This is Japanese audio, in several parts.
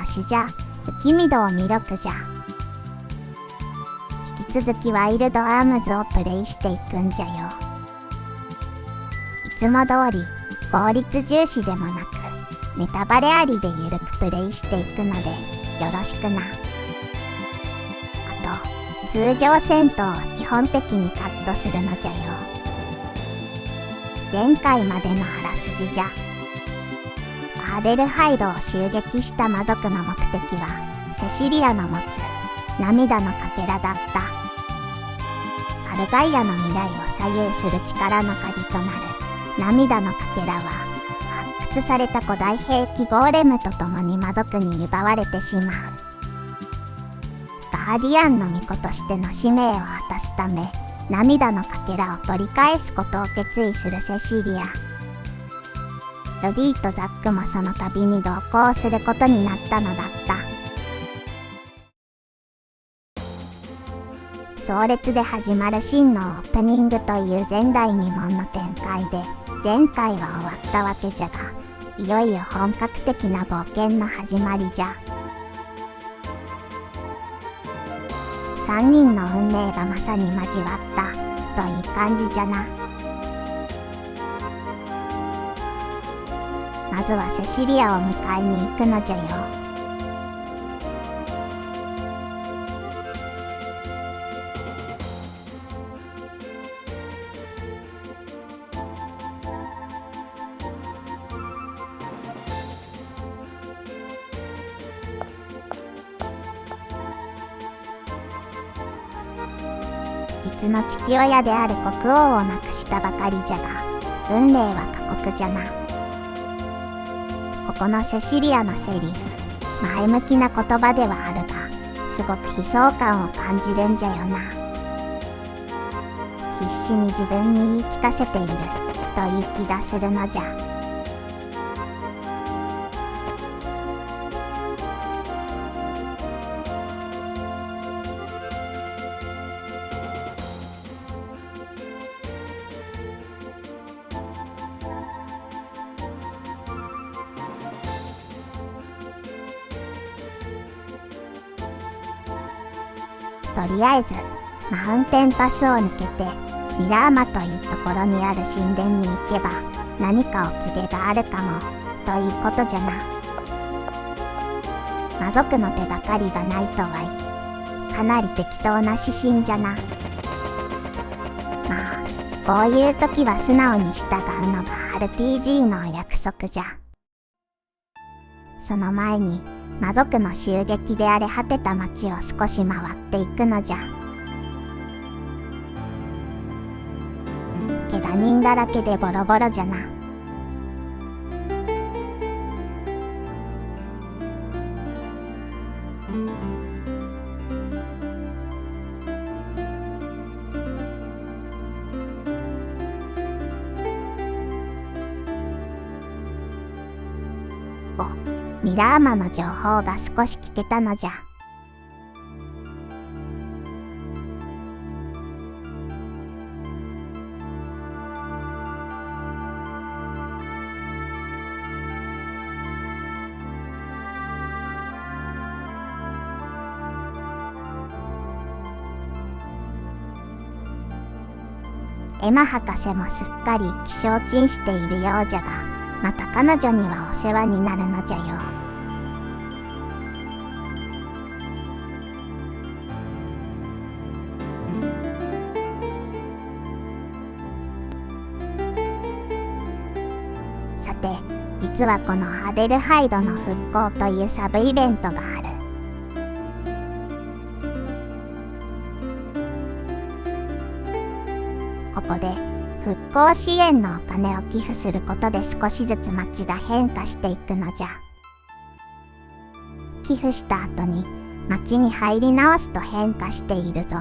しじゃ不気味度を魅力じゃ。引き続きワイルドアームズをプレイしていくんじゃよ。いつも通り効率重視でもなくネタバレありでゆるくプレイしていくのでよろしくな。あと通常戦闘を基本的にカットするのじゃよ。前回までのあらすじじゃ。アーデルハイドを襲撃した魔族の目的はセシリアの持つ涙のかけらだった。アルガイアの未来を左右する力の鍵となる涙のかけらは発掘された古代兵器ゴーレムと共に魔族に奪われてしまう。ガーディアンの巫女としての使命を果たすため涙のかけらを取り返すことを決意するセシリア。ロディとザックもその旅に同行することになったのだった。壮烈で始まる真のオープニングという前代未聞の展開で前回は終わったわけじゃが、いよいよ本格的な冒険の始まりじゃ。3人の運命がまさに交わったという感じじゃな。まずはセシリアを迎えに行くのじゃよ。実の父親である国王を亡くしたばかりじゃが、運命は過酷じゃな。ここのセシリアのセリフ、前向きな言葉ではあるが、すごく悲壮感を感じるんじゃよな。必死に自分に言い聞かせているという気がするのじゃ。とりあえずマウンテンパスを抜けてミラーマというところにある神殿に行けば何かお告げがあるかもということじゃな。魔族の手がかりがないとはいかなり適当な指針じゃな。まあこういう時は素直に従うのが RPG のお約束じゃ。その前に魔族の襲撃で荒れ果てた町を少し回っていくのじゃ。怪我人だらけでボロボロじゃな。ミラーマの情報が少し聞けたのじゃ。エマ博士もすっかり気承知しているようじゃが、また彼女にはお世話になるのじゃよ。さて、実はこのアデルハイドの復興というサブイベントがある。ここで復興支援のお金を寄付することで少しずつ町が変化していくのじゃ。寄付した後に町に入り直すと変化しているぞ。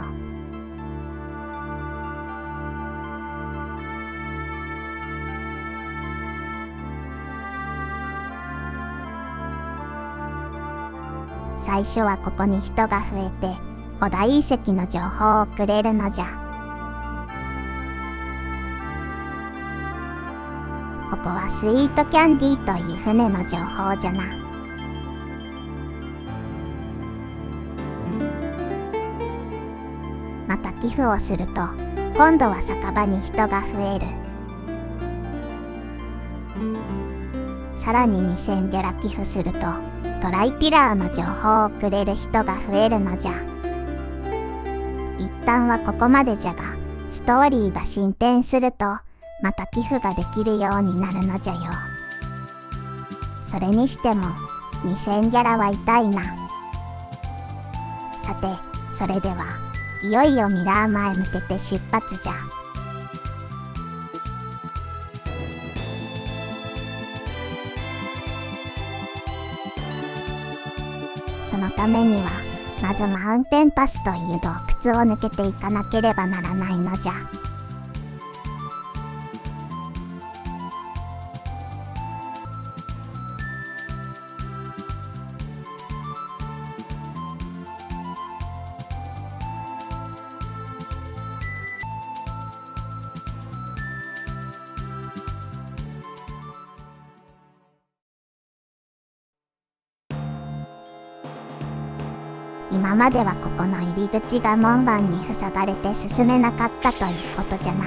最初はここに人が増えて古代遺跡の情報をくれるのじゃ。ここはスイートキャンディーという船の情報じゃな。また寄付をすると今度は酒場に人が増える。さらに2000ゲラ寄付するとトライピラーの情報をくれる人が増えるのじゃ。一旦はここまでじゃが、ストーリーが進展するとまた寄付ができるようになるのじゃよ。それにしても2000ギャラは痛いな。さて、それではいよいよミラーマへ向けて出発じゃ。そのためにはまずマウンテンパスという洞窟を抜けていかなければならないのじゃ。今まではここの入り口が門番に塞がれて進めなかったということじゃな。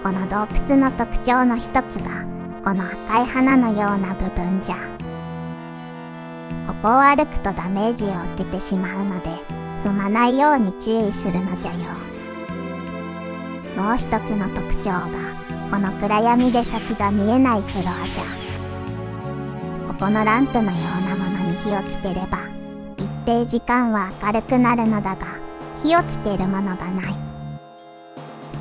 この洞窟の特徴の一つがこの赤い花のような部分じゃ。ここを歩くとダメージを受けてしまうので踏まないように注意するのじゃよ。もう一つの特徴がこの暗闇で先が見えないフロアじゃ。ここのランプのようなものに火をつければ一定時間は明るくなるのだが、火をつけるものがない。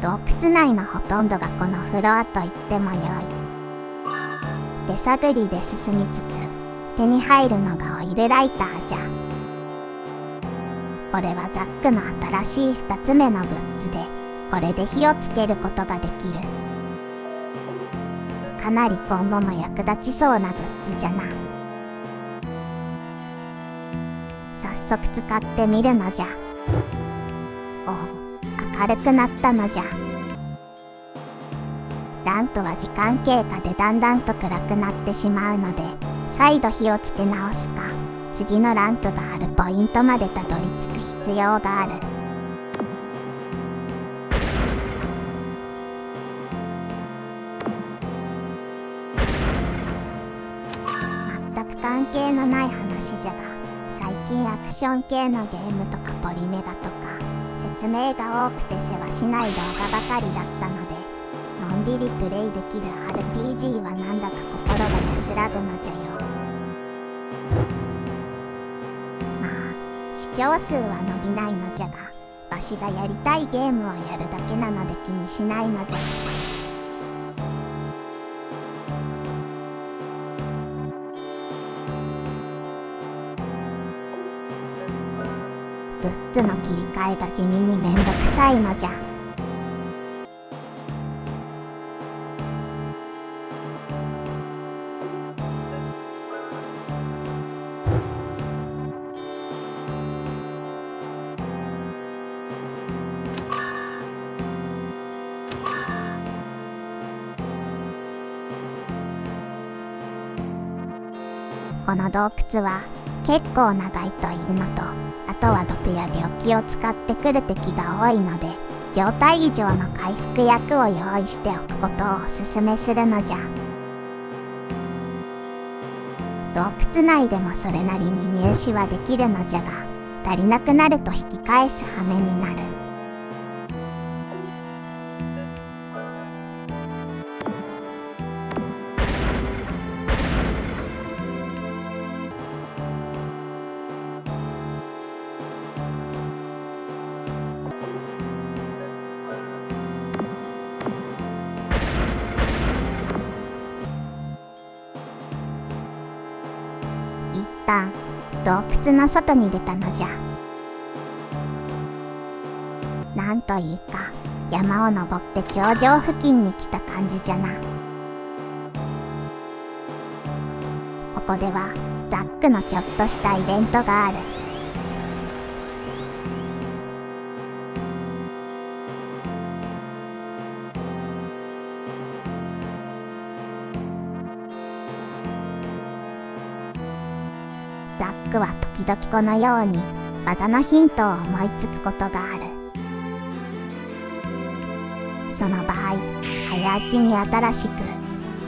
洞窟内のほとんどがこのフロアと言ってもよい。手探りで進みつつ手に入るのがオイルライターじゃ。これはザックの新しい2つ目のグッズで、これで火をつけることができる。かなり今後も役立ちそうなグッズじゃな。早速使ってみるのじゃ。おう、明るくなったのじゃ。ランプは時間経過でだんだんと暗くなってしまうので、再度火をつけ直すか、次のランプがあるポイントまでたどり着く必要がある。関係のない話じゃが、最近アクション系のゲームとかポリメガとか説明が多くて世話しない動画ばかりだったので、のんびりプレイできる RPG はなんだか心が安らぐのじゃよ。まあ視聴数は伸びないのじゃが、わしがやりたいゲームをやるだけなので気にしないのじゃ。グッズの切り替えが地味にめんどくさいのじゃ。この洞窟は結構長いというのと、あとは毒や病気を使ってくる敵が多いので、状態異常の回復薬を用意しておくことをおすすめするのじゃ。洞窟内でもそれなりに入手はできるのじゃが、足りなくなると引き返す羽目になる。洞窟の外に出たのじゃ。なんというか山を登って頂上付近に来た感じじゃな。ここではザックのちょっとしたイベントがある。僕は時々このように技のヒントを思いつくことがある。その場合、早打ちに新しく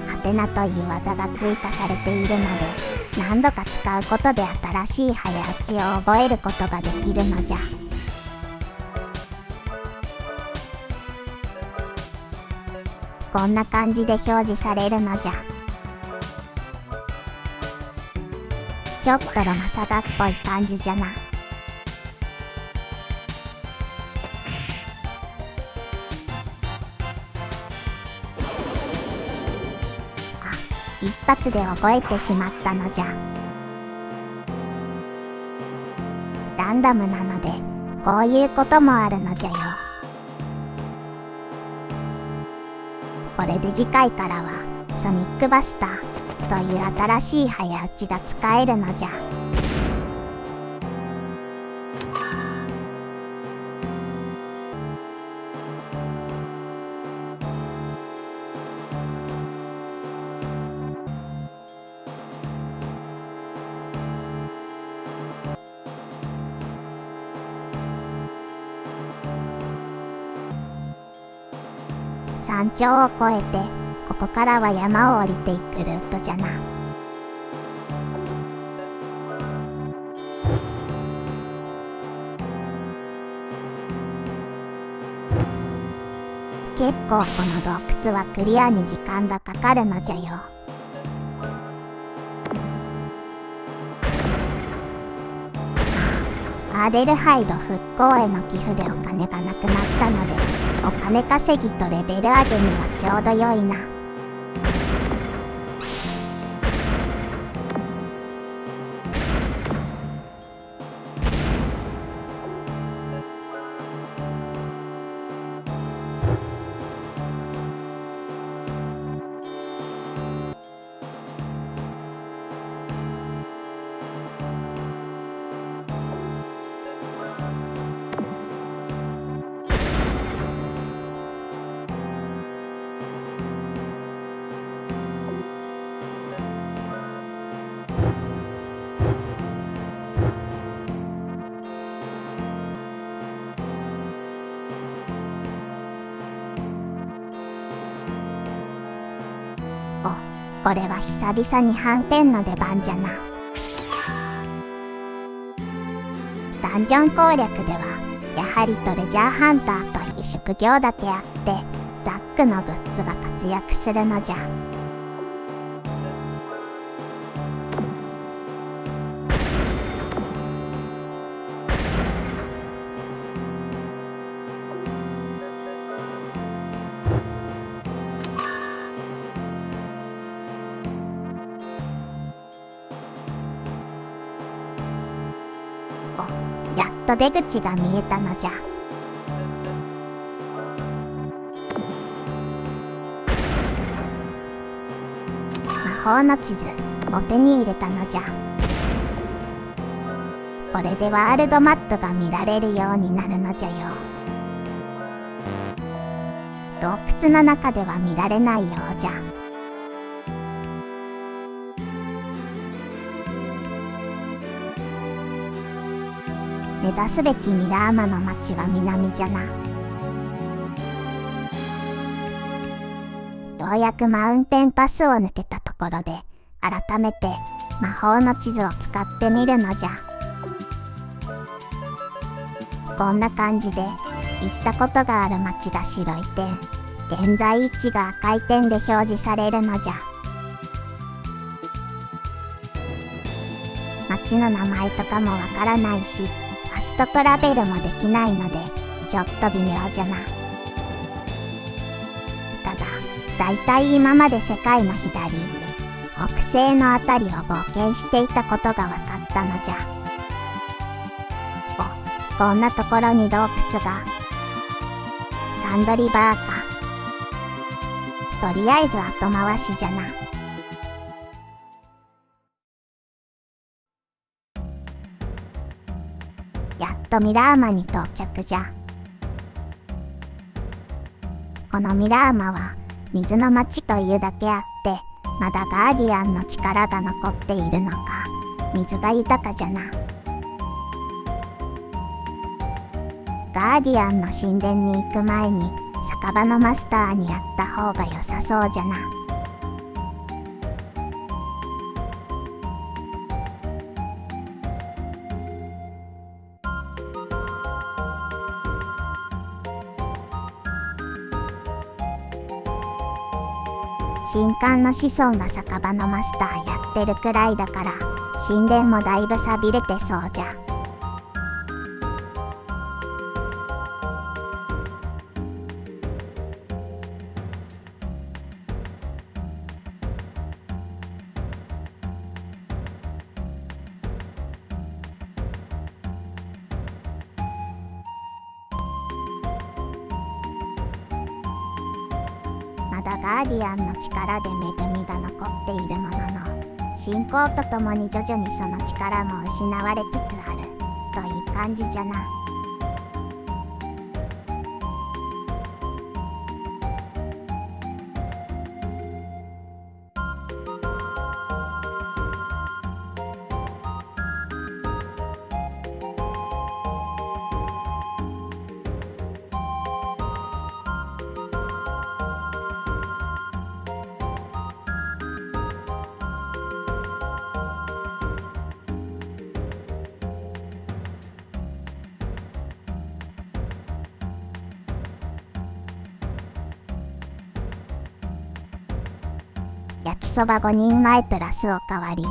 ハテナという技が追加されているので、何度か使うことで新しい早打ちを覚えることができるのじゃ。こんな感じで表示されるのじゃ。ちょっとロマサガっぽい感じじゃな。一発で覚えてしまったのじゃ。ランダムなので、こういうこともあるのじゃよ。これで次回からは、ソニックバスターという新しい早打ちが使えるのじゃ。山頂を越えて、ここからは山を降りていくルートじゃな。結構この洞窟はクリアに時間がかかるのじゃよ。アーデルハイド復興への寄付でお金がなくなったので、お金稼ぎとレベル上げにはちょうど良いな。これは久々にはんぺんの出番じゃな。ダンジョン攻略ではやはりトレジャーハンターという職業だけあってザックのグッズが活躍するのじゃ。やっと出口が見えたのじゃ。魔法の地図を手に入れたのじゃ。これでワールドマップが見られるようになるのじゃよ。洞窟の中では見られないようじゃ。目指すべきミラーマの町は南じゃな。ようやくマウンテンパスを抜けたところで改めて魔法の地図を使ってみるのじゃ。こんな感じで行ったことがある町が白い点、現在位置が赤い点で表示されるのじゃ。町の名前とかもわからないし、ファストトラベルもできないのでちょっと微妙じゃな。ただだいたい今まで世界の左北西のあたりを冒険していたことが分かったのじゃ。お、こんなところに洞窟が。サンドリバーか。とりあえず後回しじゃな。やっとミラーマに到着じゃ。このミラーマは水の町というだけあってまだガーディアンの力が残っているのか水が豊かじゃな。ガーディアンの神殿に行く前に酒場のマスターにやった方が良さそうじゃな。神官の子孫が酒場のマスターやってるくらいだから神殿もだいぶ寂れてそうじゃ。まだガーディアンの力で恵みが残っているものの、信仰とともに徐々にその力も失われつつあるという感じじゃな。焼きそば5人前プラスおかわり。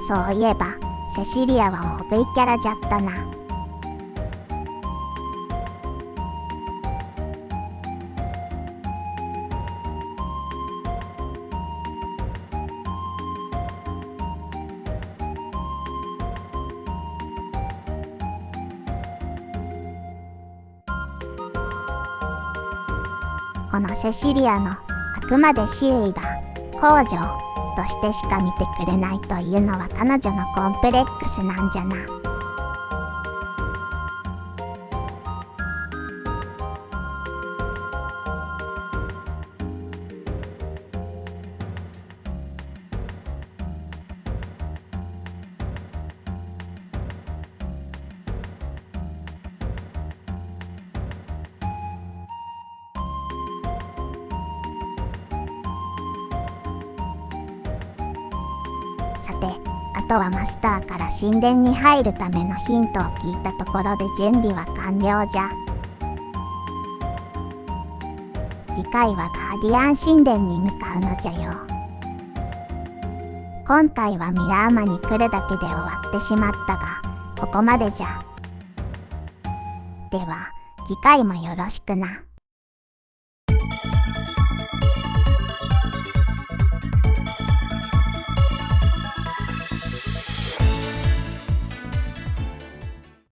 そういえばセシリアは大食いキャラじゃったな。このセシリアのあくまで周囲が公女としてしか見てくれないというのは彼女のコンプレックスなんじゃな。さて、あとはマスターから神殿に入るためのヒントを聞いたところで準備は完了じゃ。次回はガーディアン神殿に向かうのじゃよ。今回はミラーマに来るだけで終わってしまったが、ここまでじゃ。では、次回もよろしくな。